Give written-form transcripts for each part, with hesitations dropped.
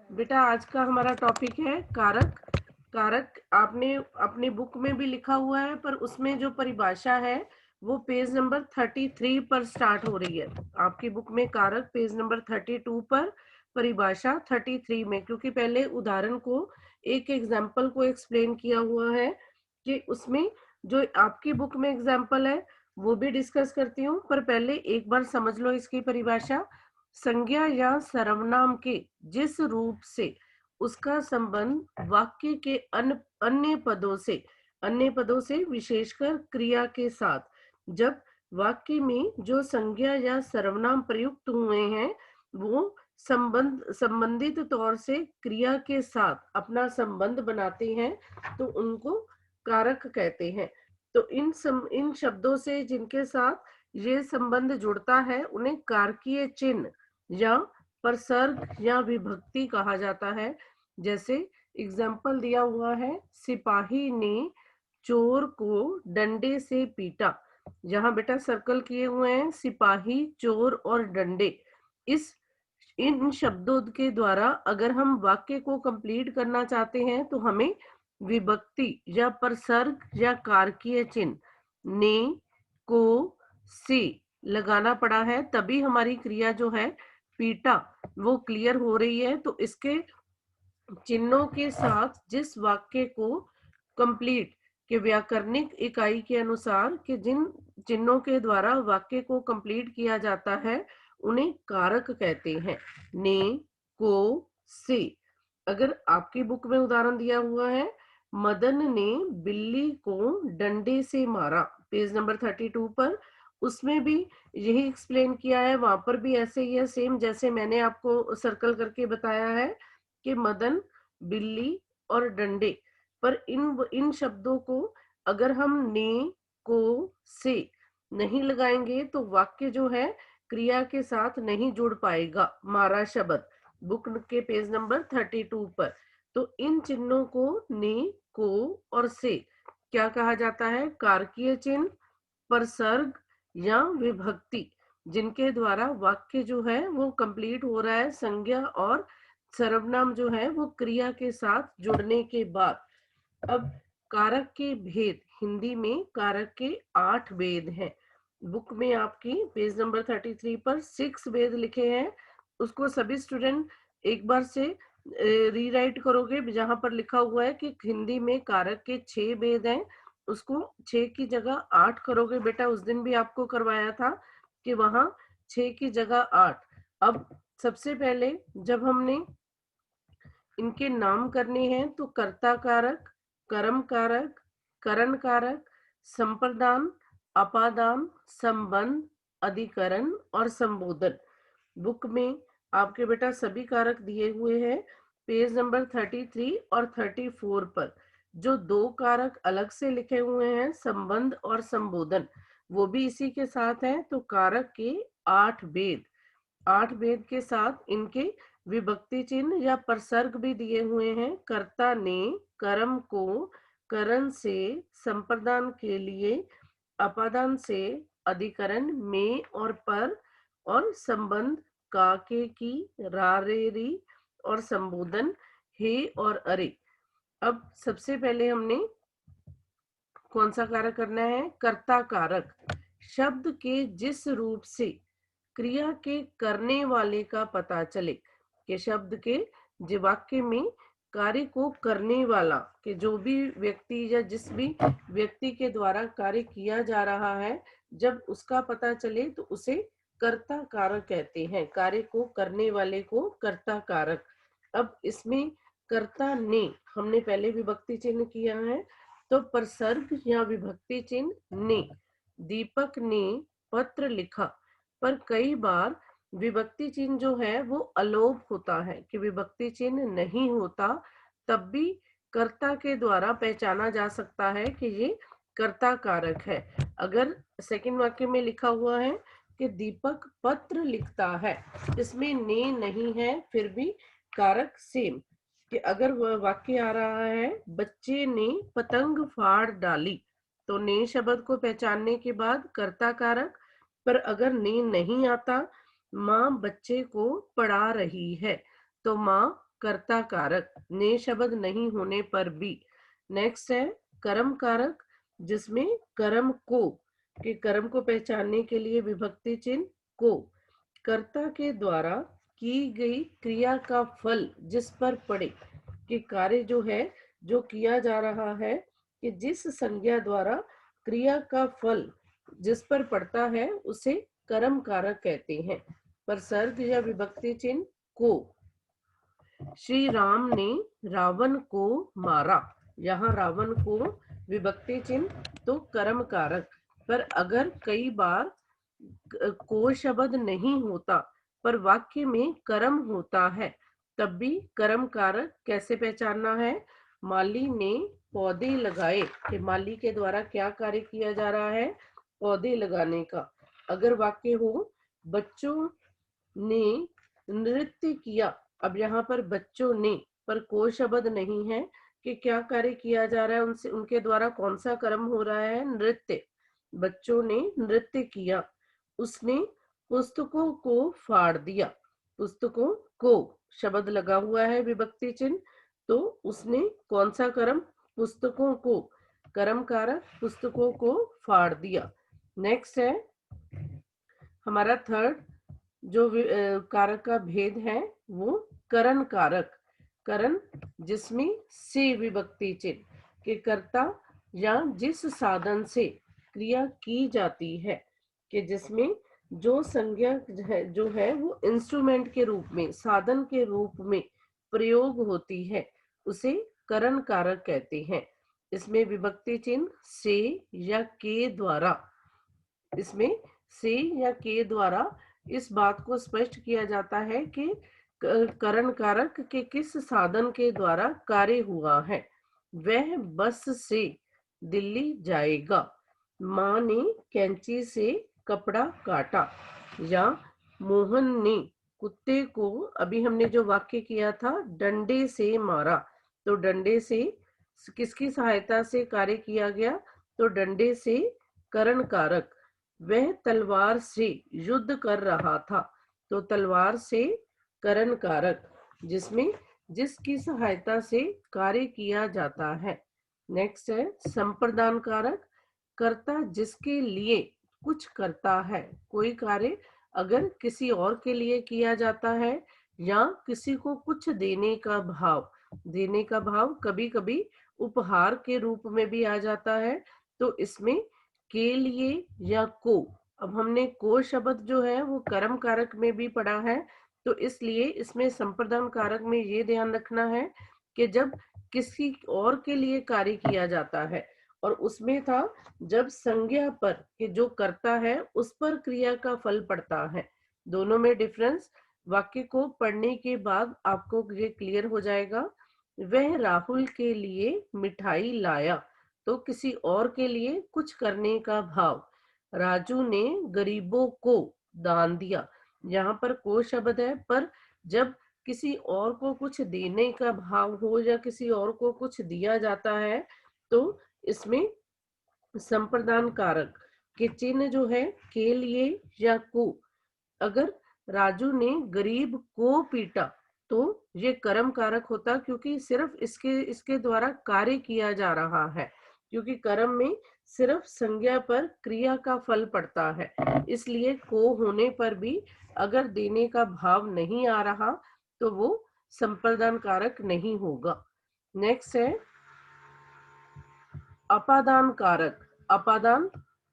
बेटा आज का हमारा टॉपिक है कारक। कारक आपने अपनी बुक में भी लिखा हुआ है, पर उसमें जो परिभाषा है वो पेज नंबर 33 पर स्टार्ट हो रही है। आपकी बुक में कारक पेज नंबर 32 पर, परिभाषा 33 में, क्योंकि पहले उदाहरण को, एक एग्जाम्पल को एक्सप्लेन किया हुआ है कि उसमें जो आपकी बुक में एग्जाम्पल है वो भी डिस्कस करती हूँ, पर पहले एक बार समझ लो इसकी परिभाषा। संज्ञा या सर्वनाम के जिस रूप से उसका संबंध वाक्य के अन्य पदों से विशेषकर क्रिया के साथ, जब वाक्य में जो संज्ञा या सर्वनाम प्रयुक्त हुए हैं वो संबंधित तौर से क्रिया के साथ अपना संबंध बनाते हैं तो उनको कारक कहते हैं। तो इन शब्दों से जिनके साथ ये संबंध जुड़ता है उन्हें कारकीय चिन्ह या परसर्ग या विभक्ति कहा जाता है। जैसे एग्जाम्पल दिया हुआ है, सिपाही ने चोर को डंडे से पीटा। यहाँ बेटा सर्कल किए हुए हैं सिपाही, चोर और डंडे। इस इन शब्दों के द्वारा अगर हम वाक्य को कंप्लीट करना चाहते हैं तो हमें विभक्ति या परसर्ग या कारकीय चिन्ह ने, को, से लगाना पड़ा है, तभी हमारी क्रिया जो है पीटा वो क्लियर हो रही है। तो इसके चिन्हों के साथ जिस वाक्य को कंप्लीट के व्याकरणिक इकाई के अनुसार कि जिन चिन्हों के द्वारा वाक्य को कंप्लीट किया जाता है उन्हें कारक कहते हैं। ने, को, से। अगर आपकी बुक में उदाहरण दिया हुआ है, मदन ने बिल्ली को डंडे से मारा, पेज नंबर 32 पर, उसमें भी यही एक्सप्लेन किया है। वहां पर भी ऐसे ही है सेम जैसे मैंने आपको सर्कल करके बताया है कि मदन, बिल्ली और डंडे। पर इन शब्दों को अगर हम ने, को, से नहीं लगाएंगे तो वाक्य जो है क्रिया के साथ नहीं जुड़ पाएगा। मारा शब्द बुक के पेज नंबर 32 पर। तो इन चिन्हों को, ने, को और से, क्या कहा जाता है? कारकीय चिन्ह, परसर्ग या विभक्ति, जिनके द्वारा वाक्य जो है वो कंप्लीट हो रहा है संज्ञा और सर्वनाम जो है वो क्रिया के साथ जुड़ने के बाद। अब कारक के भेद, हिंदी में कारक के 8 भेद हैं। बुक में आपकी पेज नंबर 33 पर 6 भेद लिखे हैं। उसको सभी स्टूडेंट एक बार से रीराइट करोगे, जहां पर लिखा हुआ है कि हिंदी में कारक के 6 भेद हैं, उसको 6 की जगह 8 करोगे। बेटा उस दिन भी आपको करवाया था कि वहां 6 की जगह 8। अब सबसे पहले जब हमने इनके नाम करने हैं तो कर्ता कारक, कर्म कारक, करण कारक, संप्रदान, अपादान, संबंध, अधिकरण और संबोधन। बुक में आपके बेटा सभी कारक दिए हुए हैं पेज नंबर 33 और 34 पर। जो 2 कारक अलग से लिखे हुए हैं, संबंध और संबोधन, वो भी इसी के साथ हैं। तो कारक के 8 भेद, 8 भेद के साथ इनके विभक्ति चिन्ह या परसर्ग भी दिए हुए हैं। कर्ता ने कर्म को करण से, संप्रदान के लिए अपादान से, अधिकरण में और पर, और संबंध का, के, की, रा, रे, री, और संबोधन हे और अरे। अब सबसे पहले हमने कौन सा कारक करना है? कर्ता कारक। शब्द के जिस रूप से क्रिया के करने वाले का पता चले, कि शब्द के जो वाक्य में कार्य को करने वाला, कि जो भी व्यक्ति या जिस भी व्यक्ति के द्वारा कार्य किया जा रहा है, जब उसका पता चले तो उसे कर्ता कारक कहते हैं। कार्य को करने वाले को कर्ता कारक। अब इसमें कर्ता ने हमने पहले विभक्ति चिन्ह किया है, तो परसर्ग या विभक्ति चिन्ह ने। दीपक ने पत्र लिखा। पर कई बार विभक्ति चिन्ह जो है वो अलोप होता है, कि विभक्ति चिन्ह नहीं होता, तब भी कर्ता के द्वारा पहचाना जा सकता है कि ये कर्ता कारक है। अगर सेकंड वाक्य में लिखा हुआ है कि दीपक पत्र लिखता है, इसमें ने नहीं है, फिर भी कारक सेम। कि अगर वह वाक्य आ रहा है बच्चे ने पतंग फाड़ डाली, तो ने शब्द को पहचानने के बाद कर्ता कारक। पर अगर ने नहीं आता, माँ बच्चे को पढ़ा रही है, तो माँ कर्ता कारक, ने शब्द नहीं होने पर भी। नेक्स्ट है कर्म कारक, जिसमें कर्म को, कि कर्म को पहचानने के लिए विभक्ति चिन्ह को, कर्ता के द्वारा की गई क्रिया का फल जिस पर पड़े, कि कार्य जो है, जो किया जा रहा है, कि जिस संज्ञा द्वारा क्रिया का फल जिस पर पड़ता है उसे कर्म कारक कहते हैं। पर सर्ग या विभक्ति चिन्ह को, श्री राम ने रावण को मारा, यहाँ रावण को विभक्ति चिन्ह तो कर्म कारक। पर अगर कई बार को शब्द नहीं होता पर वाक्य में कर्म होता है, तब भी कर्म कारक कैसे पहचानना है? माली ने पौधे लगाए, कि माली के द्वारा क्या कार्य किया जा रहा है? पौधे लगाने का। अगर वाक्य हो बच्चों ने नृत्य किया, अब यहाँ पर बच्चों ने पर कोई शब्द नहीं है, कि क्या कार्य किया जा रहा है, उनसे उनके द्वारा कौन सा कर्म हो रहा है? नृत्य। बच्चों ने नृत्य किया। उसने पुस्तकों को फाड़ दिया, पुस्तकों को शब्द लगा हुआ है विभक्ति चिन्ह, तो उसने कौन सा कर्म? पुस्तकों को, कर्म कारक, पुस्तकों को फाड़ दिया। नेक्स्ट है हमारा थर्ड जो कारक का भेद है वो करण कारक। करण जिसमें से विभक्ति चिन्ह, के कर्ता या जिस साधन से क्रिया की जाती है, कि जिसमें जो संज्ञा जो है वो इंस्ट्रूमेंट के रूप में, साधन के रूप में प्रयोग होती है, उसे करण कारक कहते हैं। इसमें विभक्ति चिन्ह से या के द्वारा, इसमें से या के द्वारा इस बात को स्पष्ट किया जाता है कि करण कारक के किस साधन के द्वारा कार्य हुआ है। वह बस से दिल्ली जाएगा, माँ ने कैंची से कपड़ा काटा, या मोहन ने कुत्ते को, अभी हमने जो वाक्य किया था, डंडे से मारा, तो डंडे से किसकी सहायता से कार्य किया गया? तो डंडे से करण कारक। वह तलवार से युद्ध कर रहा था, तो तलवार से करण कारक, जिसमें जिसकी सहायता से कार्य किया जाता है। नेक्स्ट है संप्रदान कारक। कर्ता जिसके लिए कुछ करता है, कोई कार्य अगर किसी और के लिए किया जाता है, या किसी को कुछ देने का भाव, देने का भाव कभी कभी उपहार के रूप में भी आ जाता है, तो इसमें के लिए या को, अब हमने को शब्द जो है वो कर्म कारक में भी पढ़ा है, तो इसलिए इसमें संप्रदान कारक में ये ध्यान रखना है कि जब किसी और के लिए कार्य किया जाता है, और उसमें था जब संज्ञा पर, कि जो करता है उस पर क्रिया का फल पड़ता है। दोनों में डिफरेंस वाक्य को पढ़ने के बाद आपको ये क्लियर हो जाएगा। वह राहुल के लिए मिठाई लाया, तो किसी और के लिए कुछ करने का भाव। राजू ने गरीबों को दान दिया, यहाँ पर को शब्द है, पर जब किसी और को कुछ देने का भाव हो या किसी और को कुछ दिया जाता है, तो इसमें संप्रदान कारक के चिन्ह जो है के लिए या को। अगर राजू ने गरीब को पीटा, तो ये कर्म कारक होता, क्योंकि सिर्फ इसके द्वारा कार्य किया जा रहा है, क्योंकि कर्म में सिर्फ संज्ञा पर क्रिया का फल पड़ता है, इसलिए को होने पर भी अगर देने का भाव नहीं आ रहा तो वो संप्रदान कारक नहीं होगा। नेक्स्ट है अपादान कारक। अपादान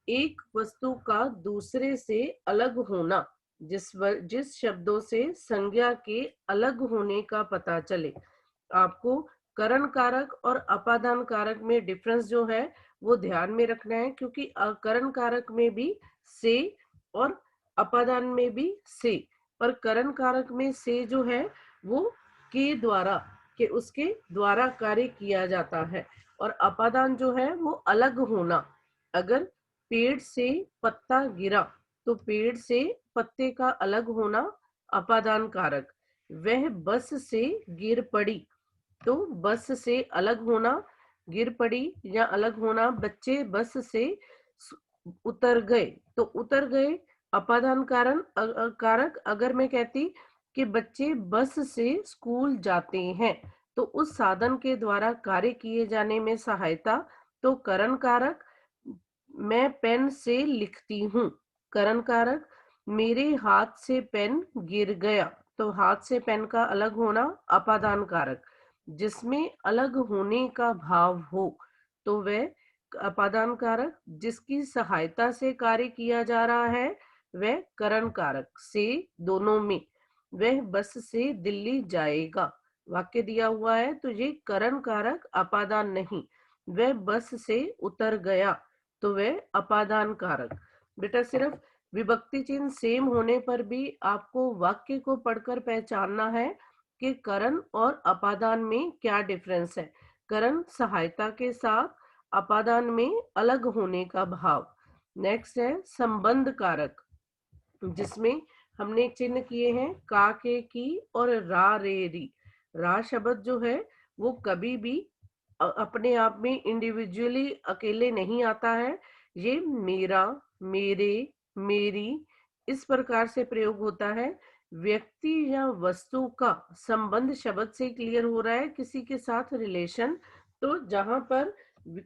एक वस्तु का दूसरे से अलग होना, जिस शब्दों से संज्ञा के अलग होने का पता चले। आपको करण कारक और अपादान कारक में डिफरेंस जो है वो ध्यान में रखना है, क्योंकि करण कारक में भी से और अपादान में भी से, पर करण कारक में से जो है वो के द्वारा, के उसके द्वारा कार्य किया जाता है, और अपादान जो है वो अलग होना। अगर पेड़ से पत्ता गिरा, तो पेड़ से पत्ते का अलग होना अपादान कारक। वह बस से गिर पड़ी, तो बस से अलग होना, गिर पड़ी या अलग होना। बच्चे बस से उतर गए, तो उतर गए अपादान कारण कारक। अगर मैं कहती कि बच्चे बस से स्कूल जाते हैं, तो उस साधन के द्वारा कार्य किए जाने में सहायता। तो करण कारक, मैं पेन से लिखती हूँ। करण कारक, मेरे हाथ से पेन गिर गया। तो हाथ से पेन का अलग होना। अपादान कारक, जिसमें अलग होने का भाव हो, तो वह अपादान कारक। जिसकी सहायता से कार्य किया जा रहा है, वह करण कारक। से दोनों में, वह बस से दिल्ली जाएगा। वाक्य दिया हुआ है तो ये करण कारक अपादान नहीं। वह बस से उतर गया, तो वह अपादान कारक। बेटा सिर्फ विभक्ति चिन्ह सेम होने पर भी आपको वाक्य को पढ़कर पहचानना है कि करण और अपादान में क्या डिफरेंस है। करण सहायता के साथ, अपादान में अलग होने का भाव। नेक्स्ट है संबंध कारक, जिसमें हमने चिन्ह किए हैं का, के, की और रा, रे, री। रा शब्द जो है वो कभी भी अपने आप में इंडिविजुअली अकेले नहीं आता है। ये मेरा, मेरे, मेरी इस प्रकार से प्रयोग होता है। व्यक्ति या वस्तु का संबंध शब्द से क्लियर हो रहा है, किसी के साथ रिलेशन। तो जहां पर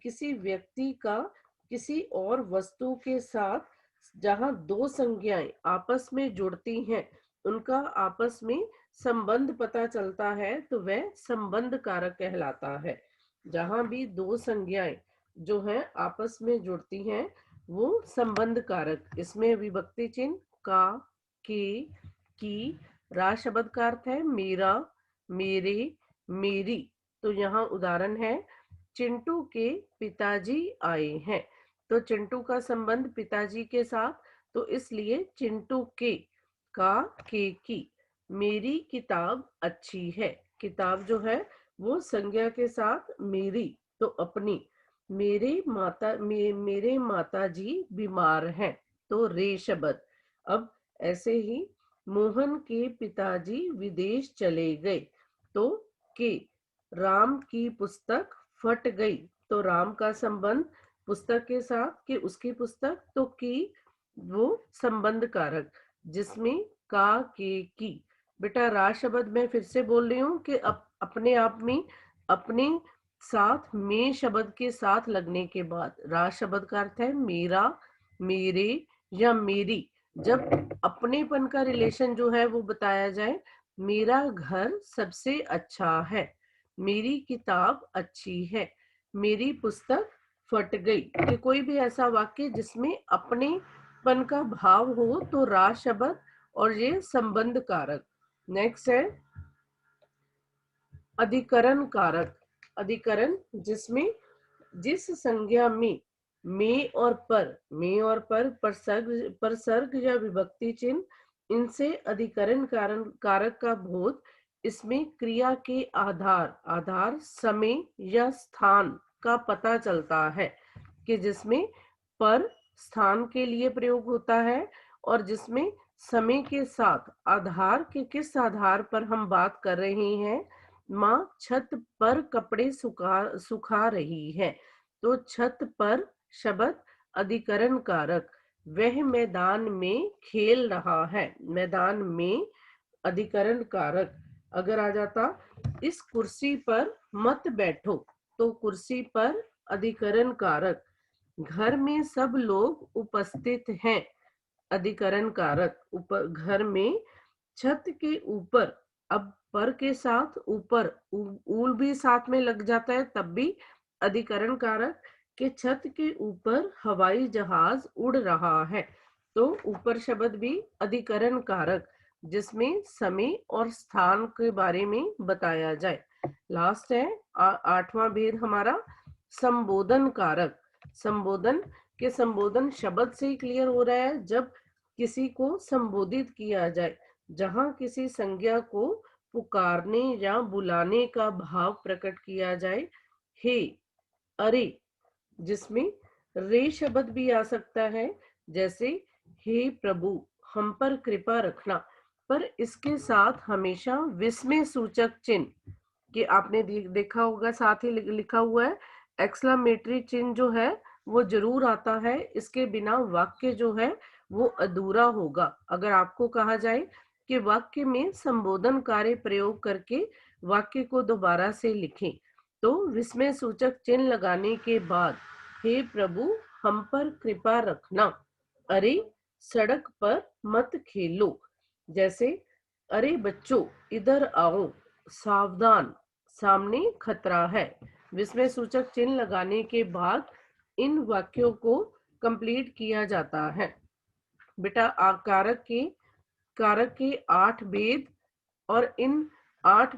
किसी व्यक्ति का किसी और वस्तु के साथ, जहां दो संज्ञाएं आपस में जुड़ती हैं, उनका आपस में संबंध पता चलता है, तो वह संबंध कारक कहलाता है। जहां भी दो संज्ञाएं जो है आपस में जुड़ती हैं, वो संबंध कारक। इसमें विभक्ति चिन्ह का, के, की। रा शब्द का अर्थ है मेरा, मेरे, मेरी। तो यहाँ उदाहरण है, चिंटू के पिताजी आए हैं। तो चिंटू का संबंध पिताजी के साथ, तो इसलिए चिंटू के, का, के, की। मेरी किताब अच्छी है। किताब जो है वो संज्ञा के साथ मेरी, तो अपनी। मेरे माता जी बीमार हैं, तो रे शब्द। अब ऐसे ही मोहन के पिताजी विदेश चले गए, तो के। राम की पुस्तक फट गई, तो राम का संबंध पुस्तक के साथ, कि उसकी पुस्तक, तो की वो संबंध कारक, जिसमें का, के, की। बेटा रा शब्द मैं फिर से बोल रही हूँ कि अपने आप में, अपने साथ में शब्द के साथ लगने के बाद रा शब्द का अर्थ है मेरा, मेरे या मेरी। जब अपनेपन का रिलेशन जो है वो बताया जाए, मेरा घर सबसे अच्छा है, मेरी किताब अच्छी है, मेरी पुस्तक फट गई। कि कोई भी ऐसा वाक्य जिसमें अपनेपन का भाव हो, तो रा शब्द और ये संबंध कारक। नेक्स्ट है अधिकरण कारक। अधिकरण, जिसमें जिस संज्ञा में और पर, परसर्ग या विभक्ति चिन्ह, इनसे अधिकरण कारक का बोध। इसमें क्रिया के आधार समय या स्थान का पता चलता है, कि जिसमें पर स्थान के लिए प्रयोग होता है, और जिसमें समय के साथ आधार के किस आधार पर हम बात कर रहे हैं। माँ छत पर कपड़े सुखा रही है, तो छत पर शब्द अधिकरण कारक। वह मैदान में खेल रहा है, मैदान में अधिकरण कारक। अगर आ जाता इस कुर्सी पर मत बैठो, तो कुर्सी पर अधिकरण कारक। घर में सब लोग उपस्थित हैं, अधिकरण कारक। ऊपर घर में, छत के ऊपर, अब पर के साथ ऊपर ऊल भी साथ में लग जाता है, तब भी अधिकरण कारक। के छत के ऊपर हवाई जहाज उड़ रहा है, तो ऊपर शब्द भी अधिकरण कारक, जिसमें समय और स्थान के बारे में बताया जाए। लास्ट है आठवां भेद हमारा संबोधन कारक। संबोधन के, संबोधन शब्द से क्लियर हो रहा है, जब किसी को संबोधित किया जाए, जहां किसी संज्ञा को पुकारने या बुलाने का भाव प्रकट किया जाए। हे, अरे, जिसमें रे शब्द भी आ सकता है, जैसे हे प्रभु हम पर कृपा रखना, पर इसके साथ हमेशा विस्मय सूचक चिन्ह, कि आपने देखा होगा साथ ही लिखा हुआ है एक्सक्लेमेटरी चिन्ह जो है वो जरूर आता है। इसके बिना वाक्य जो है वो अधूरा होगा। अगर आपको कहा जाए कि वाक्य में संबोधन कार्य प्रयोग करके वाक्य को दोबारा से लिखें। तो विस्मय सूचक चिन्ह लगाने के बाद हे प्रभु हम पर कृपा रखना, अरे सड़क पर मत खेलो, जैसे अरे बच्चों इधर आओ, सावधान सामने खतरा है। विस्मय सूचक चिन्ह लगाने के बाद इन वाक्यों को कंप्लीट किया जाता है। बेटा कारक के 8 भेद और इन 8